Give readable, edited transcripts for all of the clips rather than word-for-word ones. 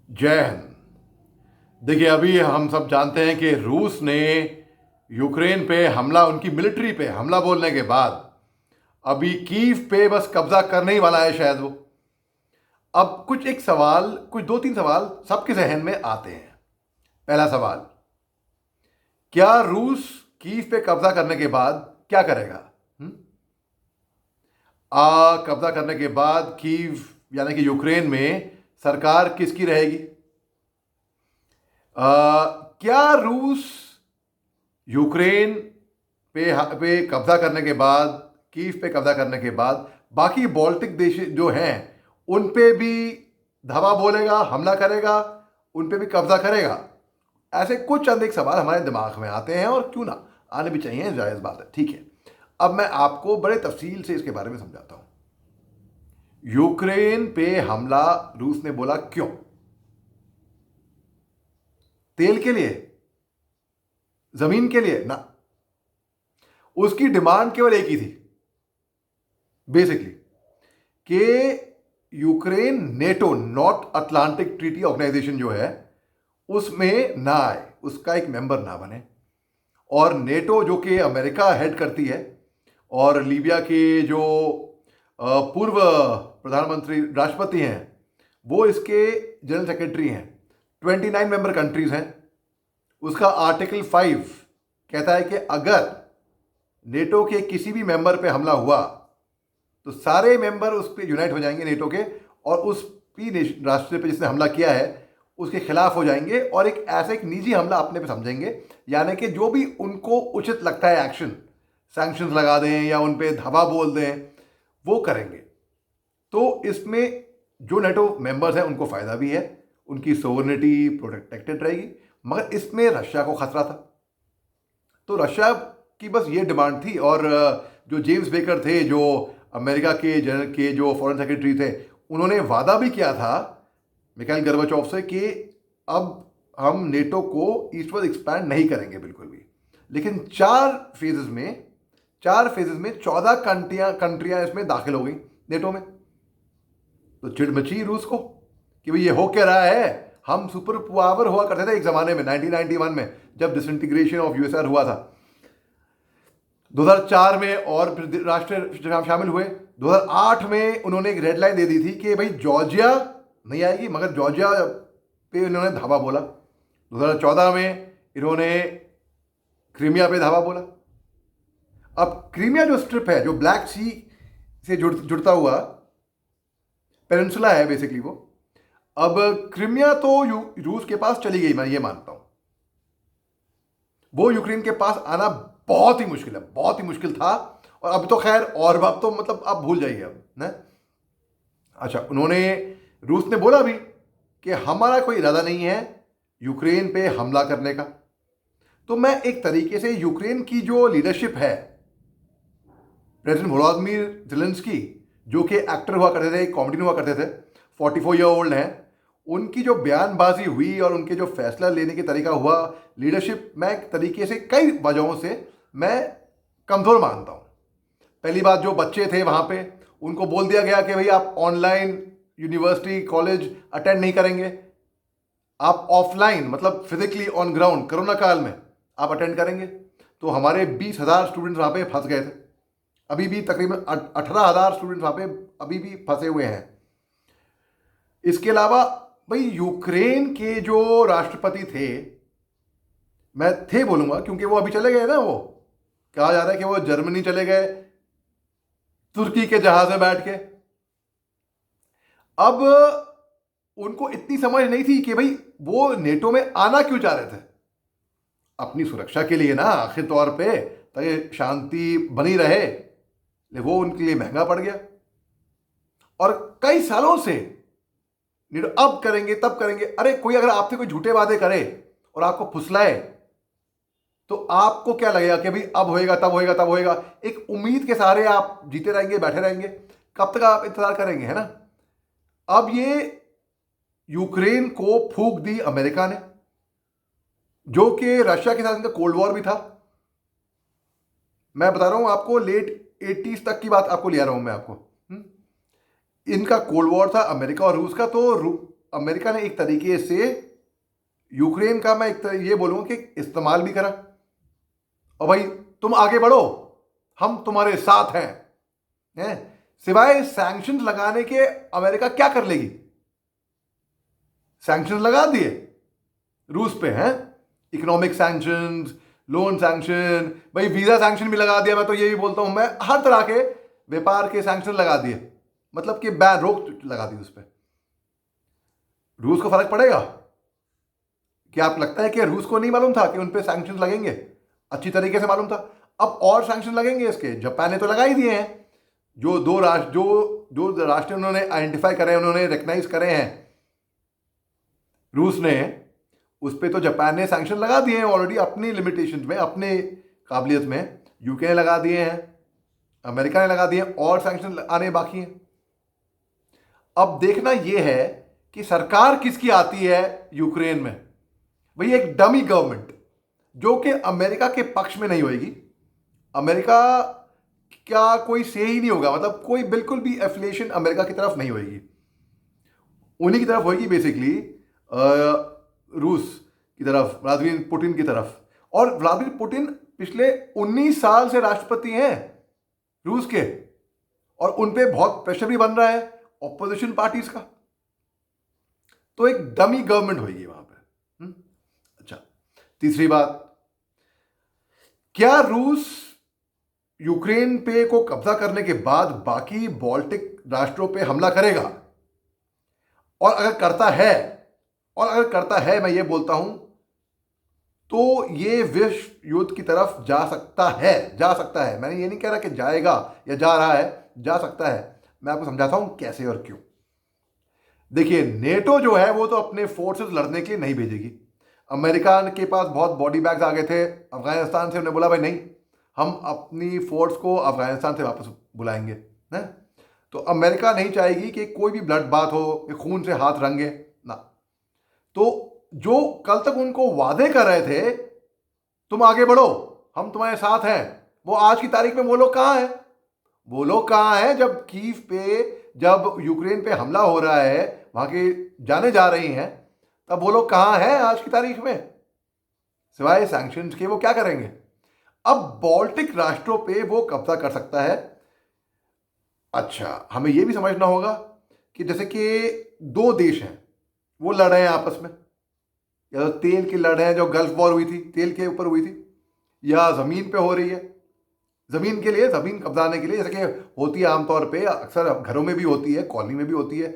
जय हिंद। देखिए, अभी हम सब जानते हैं कि रूस ने यूक्रेन पे हमला, उनकी मिलिट्री पे हमला बोलने के बाद अभी कीव पे बस कब्जा करने ही वाला है शायद वो। अब एक सवाल, कुछ दो तीन सवाल सबके जहन में आते हैं। पहला सवाल, क्या रूस कीव पे कब्जा करने के बाद क्या करेगा? हम्म? कब्जा करने के बाद कीव यानी कि यूक्रेन में सरकार किसकी रहेगी? क्या रूस यूक्रेन पे कब्जा करने के बाद, कीव पे कब्जा करने के बाद बाकी बाल्टिक देश जो हैं उन पे भी धावा बोलेगा, हमला करेगा, उन पे भी कब्जा करेगा? ऐसे कुछ चंद एक सवाल हमारे दिमाग में आते हैं, और क्यों ना, आने भी चाहिए, जायज़ बात है, ठीक है। अब मैं आपको बड़े तफसील से इसके बारे में समझाता हूं। यूक्रेन पे हमला रूस ने बोला क्यों? तेल के लिए? जमीन के लिए? ना, उसकी डिमांड केवल एक ही थी बेसिकली, कि Ukraine NATO, North Atlantic Treaty Organisation जो है उसमें ना आए, उसका एक मेंबर ना बने। और नेटो जो कि अमेरिका हेड करती है, और लीबिया के जो पूर्व प्रधानमंत्री राष्ट्रपति हैं वो इसके जनरल सेक्रेटरी हैं। 29 मेंबर कंट्रीज हैं। उसका आर्टिकल 5 कहता है कि अगर नेटो के किसी भी मेंबर पे हमला हुआ तो सारे मेंबर उस पर यूनाइट हो जाएंगे नेटो के, और उस भी राष्ट्र पे जिसने हमला किया है उसके खिलाफ हो जाएंगे, और एक निजी हमला अपने पे समझेंगे। यानी कि जो भी उनको उचित लगता है एक्शन, सैंक्शंस लगा दें या उन पे धावा बोल दें, वो करेंगे। तो इसमें जो नेटो मेंबर्स हैं उनको फ़ायदा भी है, उनकी सोवरेनिटी प्रोटेक्टेड रहेगी, मगर इसमें रशिया को खतरा था। तो रशिया की बस ये डिमांड थी। और जो जेम्स बेकर थे, जो अमेरिका के जनरल के जो फॉरेन सेक्रेटरी थे, उन्होंने वादा भी किया था मिखाइल गोर्बाचोव से कि अब हम नेटो को ईस्टवर्ड एक्सपैंड नहीं करेंगे बिल्कुल भी। लेकिन चार फेजेस में 14 कंट्रियां इसमें दाखिल हो गई नेटो में। तो चिढ़ मची रूस को कि भाई ये हो क्या रहा है। हम सुपर पावर हुआ करते थे एक जमाने में, 1991 में, जब डिसइंटीग्रेशन ऑफ यूएसआर हुआ था। 2004 में और फिर राष्ट्र शामिल हुए। 2008 में उन्होंने एक रेड लाइन दे दी थी कि भाई जॉर्जिया नहीं आएगी, मगर जॉर्जिया पे इन्होंने धावा बोला। 2014 में इन्होंने क्रीमिया पे धावा बोला। अब क्रीमिया जो स्ट्रिप है, जो ब्लैक सी से जुड़ता हुआ पेनिनसुला है बेसिकली वो, अब क्रीमिया तो रूस के पास चली गई, मैं ये मानता हूं। वो यूक्रेन के पास आना बहुत ही मुश्किल है, बहुत ही मुश्किल था। और अब तो खैर, और अब तो मतलब आप भूल जाइए अब ना। अच्छा, उन्होंने, रूस ने बोला भी कि हमारा कोई इरादा नहीं है यूक्रेन पे हमला करने का। तो मैं एक तरीके से यूक्रेन की जो लीडरशिप है, प्रेसिडेंट वोलोदिमीर ज़ेलेंस्की, जो कि एक्टर हुआ करते थे, कॉमेडियन हुआ करते थे, 44 ईयर ओल्ड हैं, उनकी जो बयानबाजी हुई और उनके जो फैसला लेने के तरीका हुआ, लीडरशिप, मैं एक तरीके से कई वजहों से मैं कमज़ोर मानता हूँ। पहली बात, जो बच्चे थे वहाँ पे, उनको बोल दिया गया कि भाई आप ऑनलाइन यूनिवर्सिटी कॉलेज अटेंड नहीं करेंगे, आप ऑफलाइन मतलब फिजिकली ऑन ग्राउंड कोरोना काल में आप अटेंड करेंगे। तो हमारे 20,000 स्टूडेंट्स वहाँ पे फंस गए थे। अभी भी तकरीबन 18,000 स्टूडेंट्स वहाँ पे अभी भी फंसे हुए हैं। इसके अलावा भाई, यूक्रेन के जो राष्ट्रपति थे, मैं थे बोलूंगा क्योंकि वो अभी चले गए ना, वो कहा जा रहा है कि वो जर्मनी चले गए तुर्की के जहाज में बैठ के। अब उनको इतनी समझ नहीं थी कि भाई वो नेटो में आना क्यों चाह रहे थे, अपनी सुरक्षा के लिए ना आखिर तौर पे, ताकि शांति बनी रहे। ले वो उनके लिए महंगा पड़ गया। और कई सालों से अब करेंगे तब करेंगे। अरे, कोई अगर आपसे कोई झूठे वादे करे और आपको फुसलाए, तो आपको क्या लगेगा कि भाई अब होएगा तब होएगा तब होएगा। एक उम्मीद के सहारे आप जीते रहेंगे, बैठे रहेंगे, कब तक आप इंतजार करेंगे, है ना। अब ये यूक्रेन को फूंक दी अमेरिका ने, जो कि रशिया के साथ इनका कोल्ड वॉर भी था। मैं बता रहा हूं आपको, लेट 80s तक की बात आपको ले आ रहा हूं मैं आपको। इनका कोल्ड वॉर था अमेरिका और रूस का। तो अमेरिका ने एक तरीके से यूक्रेन का, मैं ये बोलूँगा कि इस्तेमाल भी करा। और भाई तुम आगे बढ़ो, हम तुम्हारे साथ हैं। सिवाय सैंक्शंस लगाने के अमेरिका क्या कर लेगी? सैंक्शंस लगा दिए रूस पे, हैं, इकोनॉमिक सैंक्शंस, लोन सैंक्शन, भाई वीजा सैंक्शन भी लगा दिया। मैं तो ये भी बोलता हूं, मैं हर तरह के व्यापार के सैंक्शन लगा दिए, मतलब कि बैन, रोक लगा दी उस पर। रूस को फर्क पड़ेगा? क्या आपको लगता है कि रूस को नहीं मालूम था कि उन पे सैंक्शन लगेंगे? अच्छी तरीके से मालूम था। अब और सैंक्शन लगेंगे इसके, जापान ने तो लगा ही दिए हैं। जो दो राष्ट्र, जो राष्ट्र उन्होंने आइडेंटिफाई करे हैं, उन्होंने रिकग्नाइज करे हैं रूस ने, उस पर तो जापान ने सैंक्शन लगा दिए हैं ऑलरेडी, अपनी लिमिटेशन में, अपने काबिलियत में। यूके ने लगा दिए हैं, अमेरिका ने लगा दिए हैं, और सैंक्शन आने बाकी हैं। अब देखना यह है कि सरकार किसकी आती है यूक्रेन में। भाई एक डमी गवर्नमेंट जो कि अमेरिका के पक्ष में नहीं होगी। अमेरिका क्या कोई से ही नहीं होगा, मतलब कोई बिल्कुल भी एफिलिएशन अमेरिका की तरफ नहीं होगी, उन्हीं की तरफ होगी बेसिकली, रूस की तरफ, व्लादिमीर पुतिन की तरफ। और व्लादिमीर पुतिन पिछले 19 साल से राष्ट्रपति हैं रूस के, और उन पे बहुत प्रेशर भी बन रहा है ऑपोजिशन पार्टीज का। तो एक डमी गवर्नमेंट होगी वहां पे। अच्छा, तीसरी बात, क्या रूस यूक्रेन पे को कब्जा करने के बाद बाकी बाल्टिक राष्ट्रों पे हमला करेगा? और अगर करता है, मैं ये बोलता हूं, तो ये विश्व युद्ध की तरफ जा सकता है। मैंने ये नहीं कह रहा कि जाएगा या जा रहा है, जा सकता है। मैं आपको समझाता हूं कैसे और क्यों। देखिए, नेटो जो है वो तो अपने फोर्सेस लड़ने के लिए नहीं भेजेगी। अमेरिका के पास बहुत बॉडी बैग्स आ गए थे अफगानिस्तान से, उन्होंने बोला भाई नहीं, हम अपनी फोर्स को अफगानिस्तान से वापस बुलाएंगे, हैं? तो अमेरिका नहीं चाहेगी कि कोई भी ब्लड बात हो, खून से हाथ रंगे ना। तो जो कल तक उनको वादे कर रहे थे, तुम आगे बढ़ो, हम तुम्हारे साथ हैं, वो आज की तारीख में वो लोग कहाँ हैं? वो लोग कहाँ हैं जब कीव पे, जब यूक्रेन पे हमला हो रहा है, वहां के जाने जा रही हैं, तब वो लोग कहाँ हैं आज की तारीख में? सिवाय सैंक्शंस के वो क्या करेंगे? अब बाल्टिक राष्ट्रों पे वो कब्जा कर सकता है। अच्छा, हमें यह भी समझना होगा कि जैसे कि दो देश हैं, वो लड़ रहे हैं आपस में, या तो तेल की लड़ रहे हैं, जो गल्फ वॉर हुई थी, तेल के ऊपर हुई थी, या जमीन पे हो रही है, जमीन के लिए, जमीन कब्जाने के लिए, जैसे कि होती है आमतौर पे, अक्सर घरों में भी होती है, कॉलोनी में भी होती है,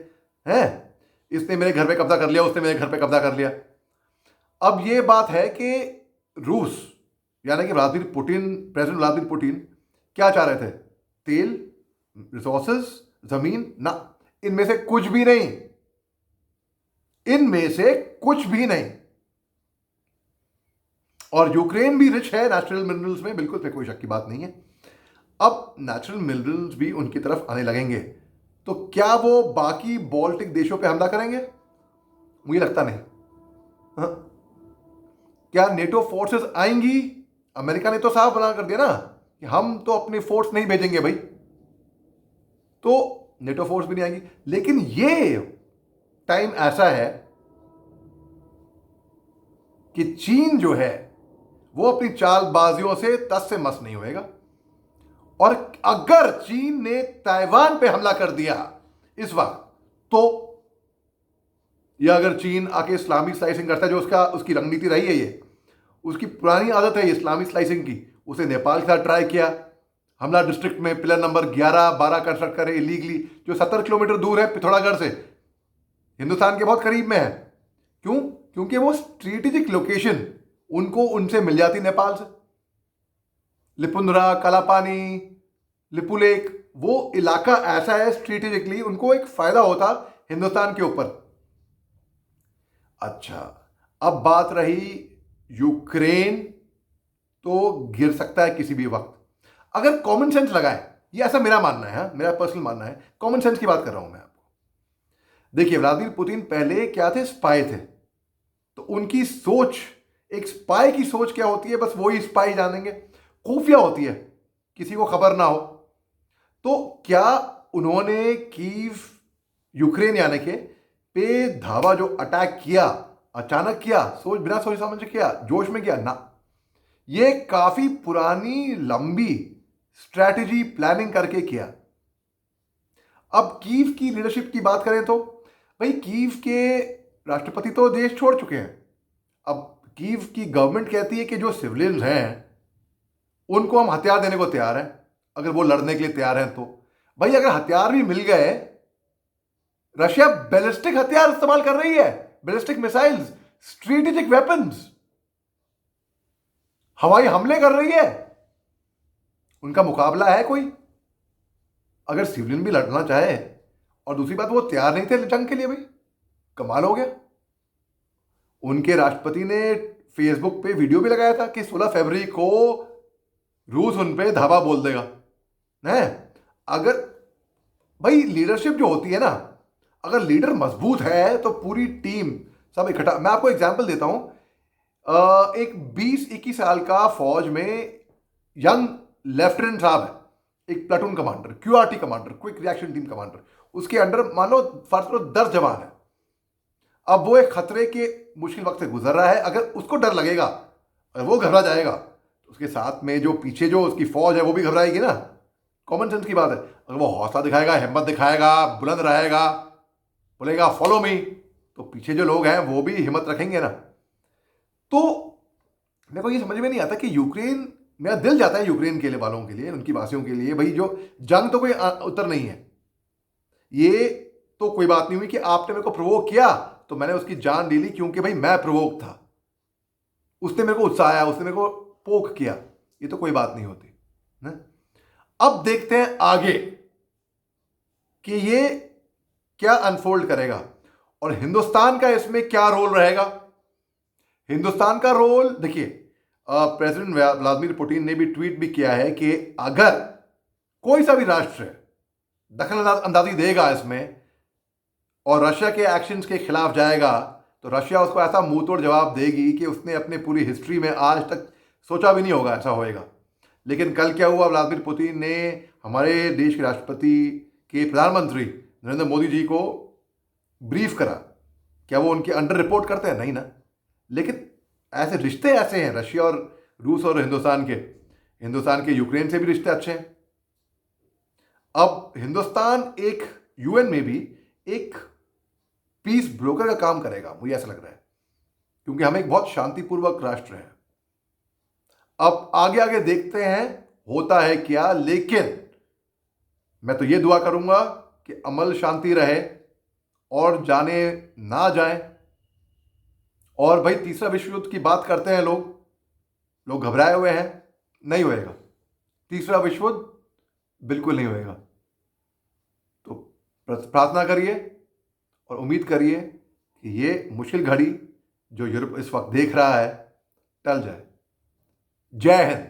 हैं? इसने मेरे घर पे कब्जा कर लिया, उसने मेरे घर पे कब्जा कर लिया। अब ये बात है कि रूस, यानी कि Vladimir Putin, president Vladimir Putin क्या चाह रहे थे? तेल, रिसोर्सेज, जमीन? ना, इनमें से कुछ भी नहीं, इनमें से कुछ भी नहीं। और यूक्रेन भी रिच है नेचुरल मिनरल्स में, बिल्कुल पे कोई शक की बात नहीं है। अब नेचुरल मिनरल्स भी उनकी तरफ आने लगेंगे, तो क्या वो बाकी बाल्टिक देशों पे हमला करेंगे? मुझे लगता नहीं। हाँ? क्या नेटो फोर्सेस आएंगी? अमेरिका ने तो साफ बना कर दिया ना कि हम तो अपनी फोर्स नहीं भेजेंगे भाई, तो नेटो फोर्स भी नहीं आएंगी। लेकिन ये टाइम ऐसा है कि चीन जो है वो अपनी चालबाजियों से तस से मस नहीं होएगा। और अगर चीन ने ताइवान पे हमला कर दिया इस वक्त, तो या अगर चीन आके इस्लामिक स्लाइसिंग करता है, जो उसकी रणनीति रही है, ये उसकी पुरानी आदत है इस्लामिक स्लाइसिंग की, उसे नेपाल के साथ ट्राई किया, हमला डिस्ट्रिक्ट में पिलर नंबर 11-12 कंस्ट्रक्ट करे इलीगली, जो 70 किलोमीटर दूर है पिथौरागढ़ से, हिंदुस्तान के बहुत करीब में है। क्यों? क्योंकि वो स्ट्रेटेजिक लोकेशन उनको उनसे मिल जाती नेपाल से, लिपुंद्रा, कालापानी, लिपुलेक, वो इलाका ऐसा है स्ट्रेटेजिकली, उनको एक फायदा होता हिंदुस्तान के ऊपर। अच्छा, अब बात रही यूक्रेन, तो गिर सकता है किसी भी वक्त अगर कॉमन सेंस लगाए, ये ऐसा मेरा मानना है, मेरा पर्सनल मानना है, कॉमन सेंस की बात कर रहा हूं मैं आपको। देखिए, व्लादिमीर पुतिन पहले क्या थे? स्पाई थे। तो उनकी सोच, एक स्पाई की सोच क्या होती है, बस वही स्पाई जानेंगे, खुफिया होती है, किसी को खबर ना हो। तो क्या उन्होंने कीव, यूक्रेन यानी के पे धावा जो अटैक किया, अचानक किया, बिना सोच समझ के किया, जोश में किया ना, ये काफी पुरानी लंबी स्ट्रैटेजी प्लानिंग करके किया। अब कीव की लीडरशिप की बात करें तो भाई कीव के राष्ट्रपति तो देश छोड़ चुके हैं। अब कीव की गवर्नमेंट कहती है कि जो सिविलियंस हैं उनको हम हथियार देने को तैयार हैं, अगर वो लड़ने के लिए तैयार हैं तो। भाई अगर हथियार भी मिल गए, रशिया बैलिस्टिक हथियार इस्तेमाल कर रही है, बैलिस्टिक मिसाइल्स, स्ट्रेटेजिक वेपन्स, हवाई हमले कर रही है। उनका मुकाबला है कोई? अगर सिविलियन भी लड़ना चाहे, और दूसरी बात वो तैयार नहीं थे जंग के लिए, भाई कमाल हो गया। उनके राष्ट्रपति ने फेसबुक पे वीडियो भी लगाया था कि 16 फरवरी को रूस उन पे धावा बोल देगा है। अगर भाई लीडरशिप जो होती है ना, अगर लीडर मजबूत है तो पूरी टीम सब इकट्ठा। मैं आपको एग्जांपल देता हूं, एक 20-21 साल का फौज में यंग लेफ्टिनेंट साहब है, एक platoon commander, QRT commander, quick reaction team commander, उसके अंडर मान लो फर्ज करो 10 जवान है। अब वो एक खतरे के मुश्किल वक्त से गुजर रहा है, अगर उसको डर लगेगा, अगर वो घबरा जाएगा तो उसके साथ में जो पीछे जो उसकी फौज है वो भी घबराएगी ना। कॉमन सेंस की बात है। अगर वो हौसला दिखाएगा, हिम्मत दिखाएगा, बुलंद रहेगा, बोलेगा फॉलो मी, तो पीछे जो लोग हैं वो भी हिम्मत रखेंगे ना। तो मेरे को ये समझ में नहीं आता कि यूक्रेन, मेरा दिल जाता है यूक्रेन के लिए, वालों के लिए, उनकी वासियों के लिए। भाई जो जंग तो कोई उत्तर नहीं है, ये तो कोई बात नहीं हुई कि आपने मेरे को प्रोवोक किया तो मैंने उसकी जान ले ली क्योंकि भाई मैं प्रोवोक था, उसने मेरे को उत्साया, उसने मेरे को पोक किया, ये तो कोई बात नहीं होती ना। अब देखते हैं आगे कि ये क्या अनफोल्ड करेगा और हिंदुस्तान का इसमें क्या रोल रहेगा। हिंदुस्तान का रोल देखिए, प्रेसिडेंट व्लादिमीर पुतिन ने भी ट्वीट भी किया है कि अगर कोई सा भी राष्ट्र दखल अंदाजी देगा इसमें और रशिया के एक्शंस के खिलाफ जाएगा, तो रशिया उसको ऐसा मुंह तोड़ जवाब देगी कि उसने अपने पूरी हिस्ट्री में आज तक सोचा भी नहीं होगा ऐसा होएगा। लेकिन कल क्या हुआ, व्लादिमीर पुतिन ने हमारे देश के राष्ट्रपति के प्रधानमंत्री नरेंद्र मोदी जी को ब्रीफ करा। क्या वो उनके अंडर रिपोर्ट करते हैं? नहीं ना। लेकिन ऐसे रिश्ते ऐसे हैं रशिया और रूस और हिंदुस्तान के यूक्रेन से भी रिश्ते अच्छे हैं। अब हिंदुस्तान एक यूएन में भी एक पीस ब्रोकर का काम करेगा, मुझे ऐसा लग रहा है, क्योंकि हम एक बहुत शांतिपूर्वक राष्ट्र हैं। अब आगे आगे देखते हैं होता है क्या, लेकिन मैं तो ये दुआ करूंगा कि अमल शांति रहे और जाने ना जाए। और भाई तीसरा विश्व युद्ध की बात करते हैं लोग घबराए हुए हैं, नहीं होएगा तीसरा विश्व युद्ध, बिल्कुल नहीं होएगा। तो प्रार्थना करिए और उम्मीद करिए कि ये मुश्किल घड़ी जो यूरोप इस वक्त देख रहा है टल जाए। जय हिंद।